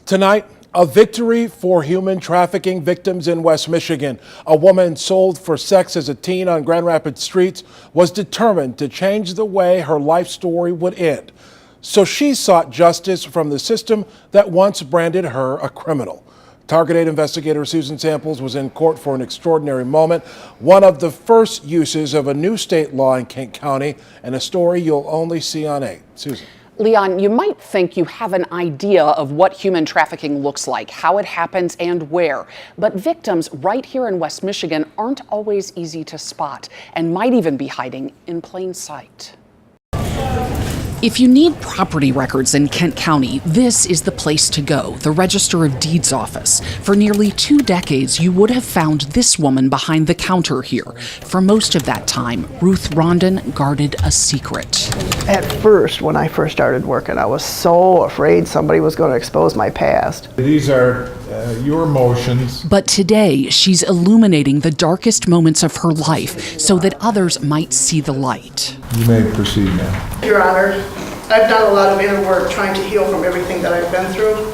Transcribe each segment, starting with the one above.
Tonight, a victory for human trafficking victims in West Michigan. A woman sold for sex as a teen on Grand Rapids streets was determined to change the way her life story would end. So she sought justice from the system that once branded her a criminal. Target 8 investigator Susan Samples was in court for an extraordinary moment, one of the first uses of a new state law in Kent County, and a story you'll only see on 8. Susan. Leon, you might think you have an idea of what human trafficking looks like, how it happens, and where. But victims right here in West Michigan aren't always easy to spot and might even be hiding in plain sight. If you need property records in Kent County, this is the place to go, the Register of Deeds office. For nearly 2 decades, you would have found this woman behind the counter here. For most of that time, Ruth Rondon guarded a secret. At first, when I first started working, I was so afraid somebody was going to expose my past. These are your emotions. But today, she's illuminating the darkest moments of her life so that others might see the light. You may proceed now. Your Honor, I've done a lot of inner work trying to heal from everything that I've been through.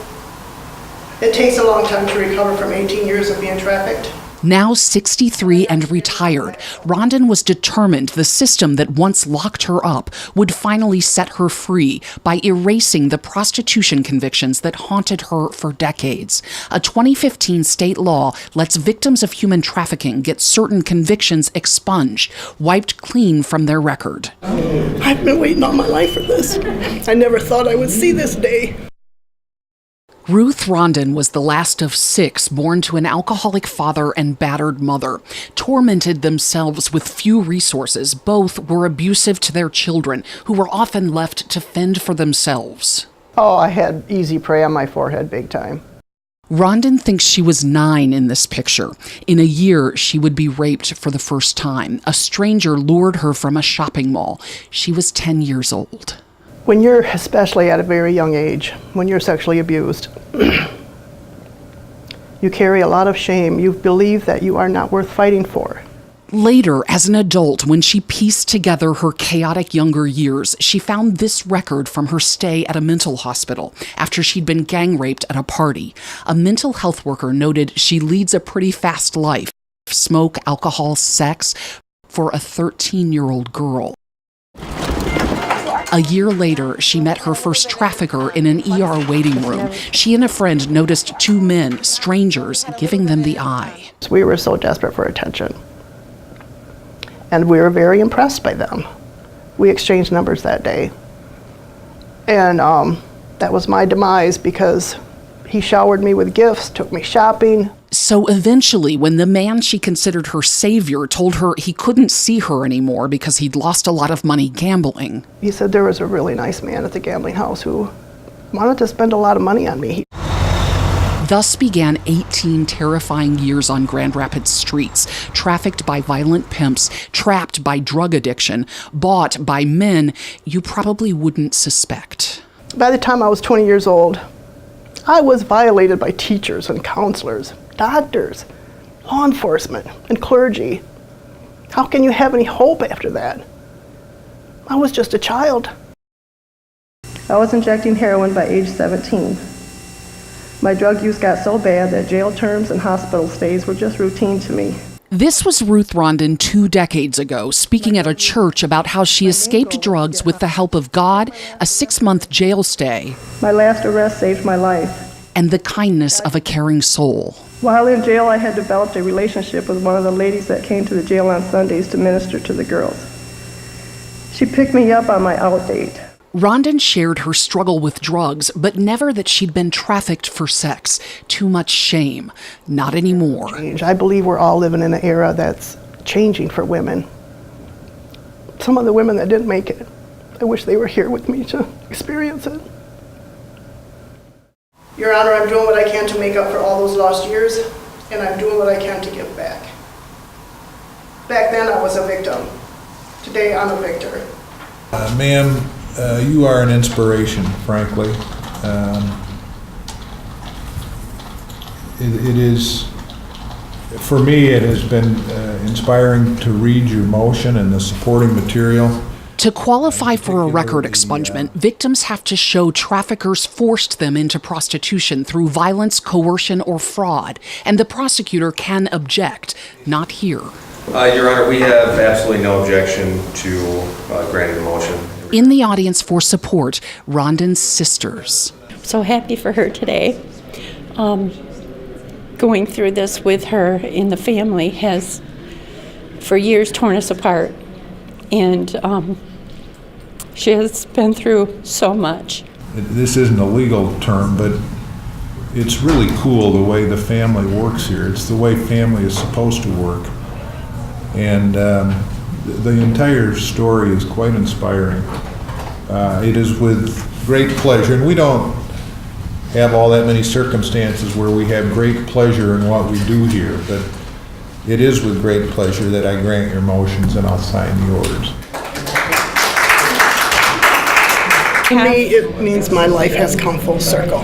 It takes a long time to recover from 18 years of being trafficked. Now 63 and retired, Rondon was determined the system that once locked her up would finally set her free by erasing the prostitution convictions that haunted her for decades. A 2015 state law lets victims of human trafficking get certain convictions expunged, wiped clean from their record. I've been waiting all my life for this. I never thought I would see this day. Ruth Rondon was the last of 6 born to an alcoholic father and battered mother. Tormented themselves with few resources, both were abusive to their children, who were often left to fend for themselves. Oh, I had easy prey on my forehead big time. Rondon thinks she was 9 in this picture. In a year, she would be raped for the first time. A stranger lured her from a shopping mall. She was 10 years old. When you're, especially at a very young age, when you're sexually abused, you carry a lot of shame. You believe that you are not worth fighting for. Later, as an adult, when she pieced together her chaotic younger years, she found this record from her stay at a mental hospital after she'd been gang raped at a party. A mental health worker noted she leads a pretty fast life. Smoke, alcohol, sex for a 13-year-old girl. A year later, she met her first trafficker in an ER waiting room. She and a friend noticed 2 men, strangers, giving them the eye. We were so desperate for attention, and we were very impressed by them. We exchanged numbers that day, and that was my demise because he showered me with gifts, took me shopping. So eventually, when the man she considered her savior told her he couldn't see her anymore because he'd lost a lot of money gambling. He said there was a really nice man at the gambling house who wanted to spend a lot of money on me. Thus began 18 terrifying years on Grand Rapids streets, trafficked by violent pimps, trapped by drug addiction, bought by men you probably wouldn't suspect. By the time I was 20 years old, I was violated by teachers and counselors, doctors, law enforcement, and clergy. How can you have any hope after that? I was just a child. I was injecting heroin by age 17. My drug use got so bad that jail terms and hospital stays were just routine to me. This was Ruth Rondon 2 decades ago, speaking at a church about how she escaped drugs with the help of God, a 6-month jail stay, My last arrest saved my life. and the kindness of a caring soul. While in jail, I had developed a relationship with one of the ladies that came to the jail on Sundays to minister to the girls. She picked me up on my out date. Rondon shared her struggle with drugs, but never that she'd been trafficked for sex. Too much shame. Not anymore. I believe we're all living in an era that's changing for women. Some of the women that didn't make it, I wish they were here with me to experience it. Your Honor, I'm doing what I can to make up for all those lost years, and I'm doing what I can to give back. Back then I was a victim. Today I'm a victor. Ma'am, you are an inspiration, frankly. It is, for me, it has been inspiring to read your motion and the supporting material. To qualify for a record expungement, victims have to show traffickers forced them into prostitution through violence, coercion, or fraud, and the prosecutor can object. Not here. Your Honor, we have absolutely no objection to granting the motion. In the audience for support, Rondon's sisters. So happy for her today. Going through this with her in the family has, for years, torn us apart. And she has been through so much. This isn't a legal term, but it's really cool the way the family works here. It's the way family is supposed to work. And the entire story is quite inspiring. It is with great pleasure, and we don't have all that many circumstances where we have great pleasure in what we do here, but it is with great pleasure that I grant your motions and I'll sign the orders. To me, it means my life has come full circle.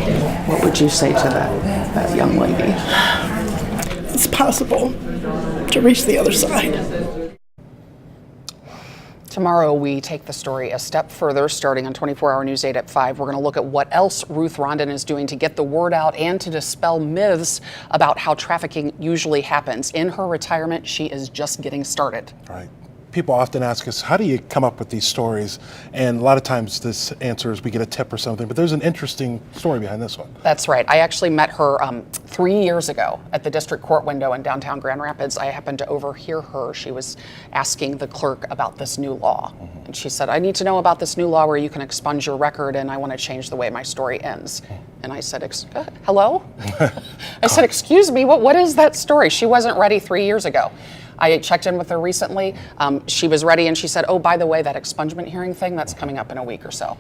What would you say to that young lady? It's possible to reach the other side. Tomorrow, we take the story a step further, starting on 24-hour News 8 at 5. We're going to look at what else Ruth Rondon is doing to get the word out and to dispel myths about how trafficking usually happens. In her retirement, she is just getting started. Right. People often ask us, how do you come up with these stories? And a lot of times this answer is we get a tip or something, but there's an interesting story behind this one. That's right. I actually met her 3 years ago at the district court window in downtown Grand Rapids. I happened to overhear her. She was asking the clerk about this new law. Mm-hmm. And she said, I need to know about this new law where you can expunge your record and I want to change the way my story ends. And I said, hello? I said, excuse me, what is that story? She wasn't ready 3 years ago. I checked in with her recently. She was ready and she said, oh, by the way, that expungement hearing thing, that's coming up in a week or so.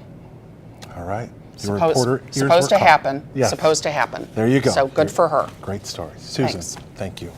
All right. Supposed to happen. Yes. Supposed to happen. There you go. So good for her. Great story. Susan, Thanks. Thank you.